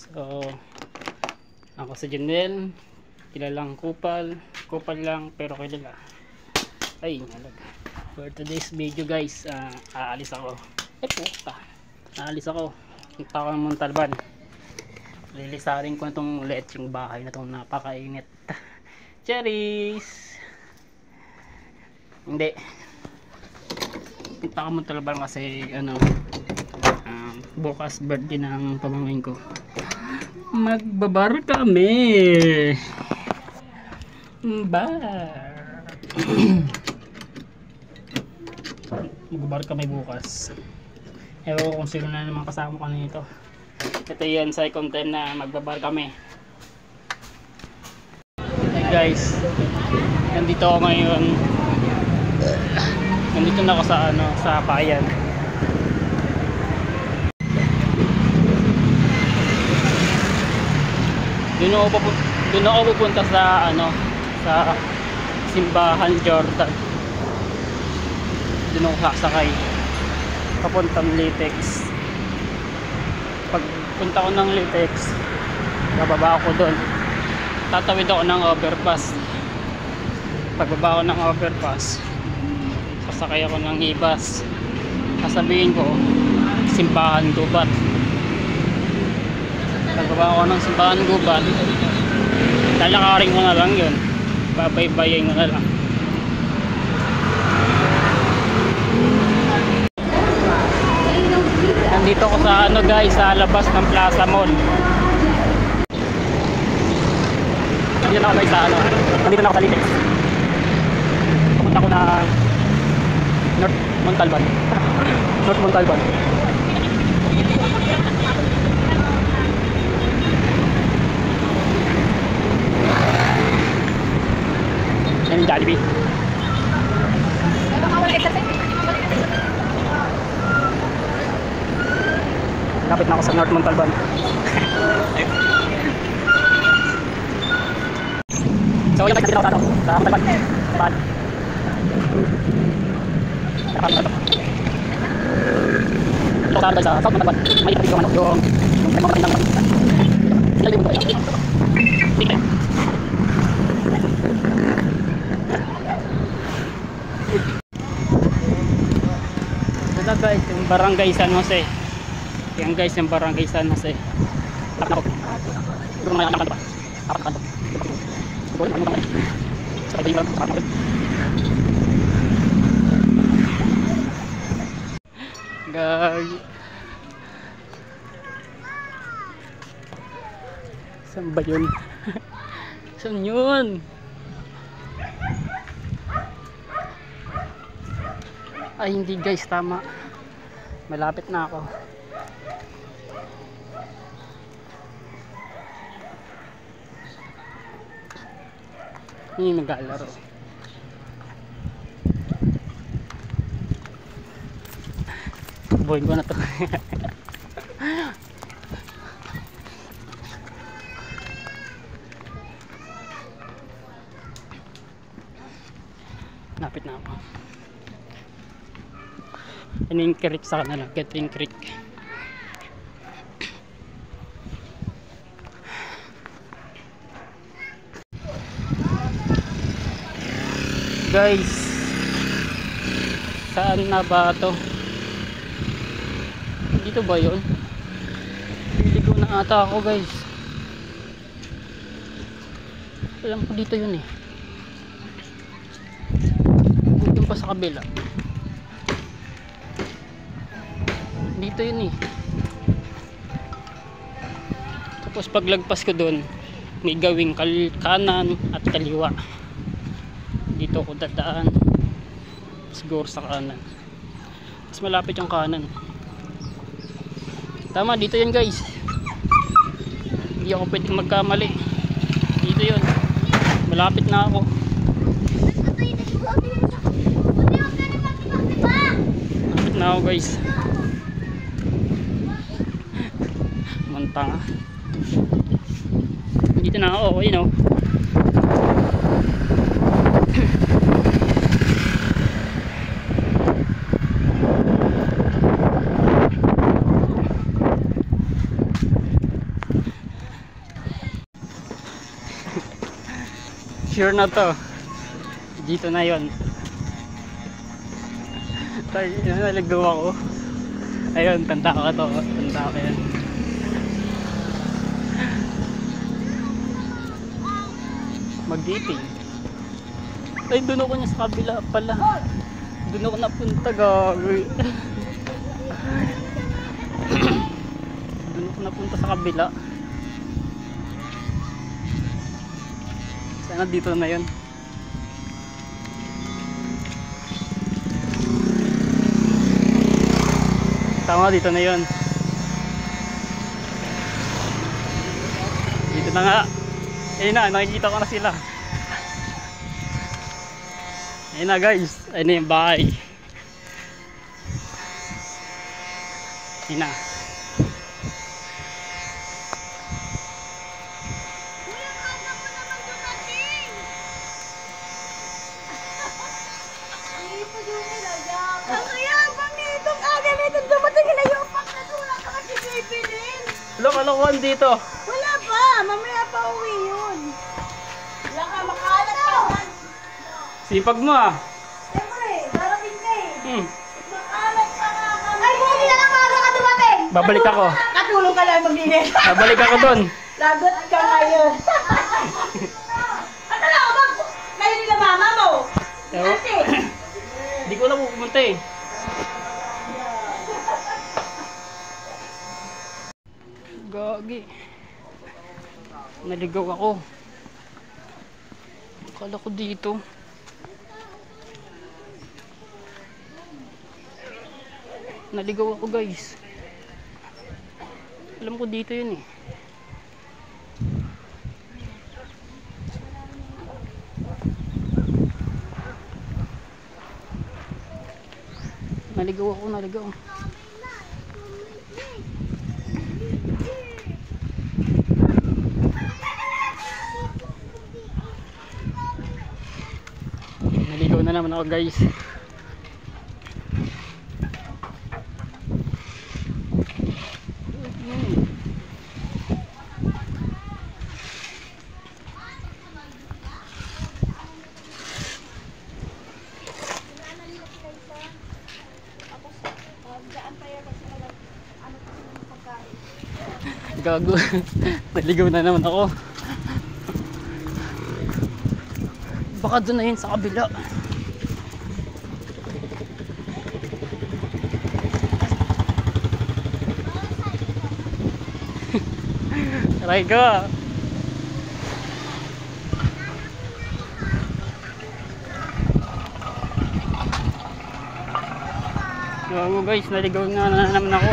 So, ako si Janel, kilalang kupal lang pero kilala. Ay, nalag. For today's video guys, aalis ako. Puta. Aalis ako. Punta ako ng Montalban. Lilisarin ko itong lecheng bahay na itong napakainit. Cherries! Hindi. Punta ako Montalban kasi bukas birthday ng pamangkin ko. Magbabar kami. Magbabar kami bukas. Ewan ko kung sino na naman kasama ko nito. Ito yan, second time na magbabar kami. Hey guys, nandito ako ngayon. Nandito na ako sa bayan. Doon ako pupunta sa sa simbahan Jordan. Doon ako sasakay papuntang Litex. Pag punta ko ng Litex, bababa ako doon, tatawid ako ng overpass. Pagbaba ko ng overpass, sasakay ako ng ibas, sasabihin ko simbahan Gubat. Pagbaba ko ng simbahan Gubat, lalakarin ko na lang yun, babay-bayay ko na lang. Nandito ko sa guys, sa labas ng Plaza Mall. Nandito na ako guys sa nandito na ako sa Litex. Pupunta ko na North Montalban. North Montalban. Yan yung Jollibee. Lapit na ako sa North Montalban. So yun guys, nandito ako sa Montalban. Bad. Ito sa guys sa South Montalban. May ito yung mga kailang sila yung mga ito guys, yung barangay San Jose. Yan guys, yung barangay San Jose. Gag. Saan ba yun? Saan yun? Ay hindi guys, tama. Malapit na ako. Hindi naglalaro. Buhin ko na to. Napit na ako. Ano yung creek sa kanila? Gatling Creek. Guys, saan na ba ito? Dito ba yun? Liligaw na ata ako guys. Alam ko dito yun eh. Dito pa sa kabila. Dito yun eh. Tapos paglagpas ko doon, may gawing kanan at kaliwa. Dito ko dadaan, siguro sa kanan. Mas malapit yung kanan. Tama, dito yun guys. Hindi ako pwedeng magkamali. Dito yun. Malapit na ako. Malapit na ako guys. Mantanga. Dito na ako, you know. sure na to. Dito na yon. Tayo, naligaw ako. Ayun, tanda ko to. Tanda ko yan. Mag-dating. Ay, doon ako niya sa kabila pala. Doon ako napunta, gagawin. Doon ako napunta sa kabila. Sana dito na yun. Tama, dito na yun. Dito na nga. Ayun na, nakikita ko na sila. Ayun na guys, ayun na yung bahay. Ayun na. Kalokohan dito. Wala pa, mamaya pa uwi yun. Wala ka, makalat pa man. Sipag mo ah. Siyempre, darating ka eh. Hmm. Makalat pa nga kami. Ay, buti na lang maaga ka dumating. Babalik ako. Katulong ka lang maglinis. Babalik ako doon. Lagot ka ngayon. Ano lang, bag? Kayo nila mama mo. Ewan. Ate. Hindi ko na pupunta eh. Gagi. Naligaw ako. Akala ko dito. Naligaw ako guys. Alam ko dito yun eh. Naligaw ako, naligaw. Naligaw na naman ako guys. Gago. Naligaw na naman ako. Baka doon na yun sa kabila. Aray ka. Gago guys, naligaw na naman ako.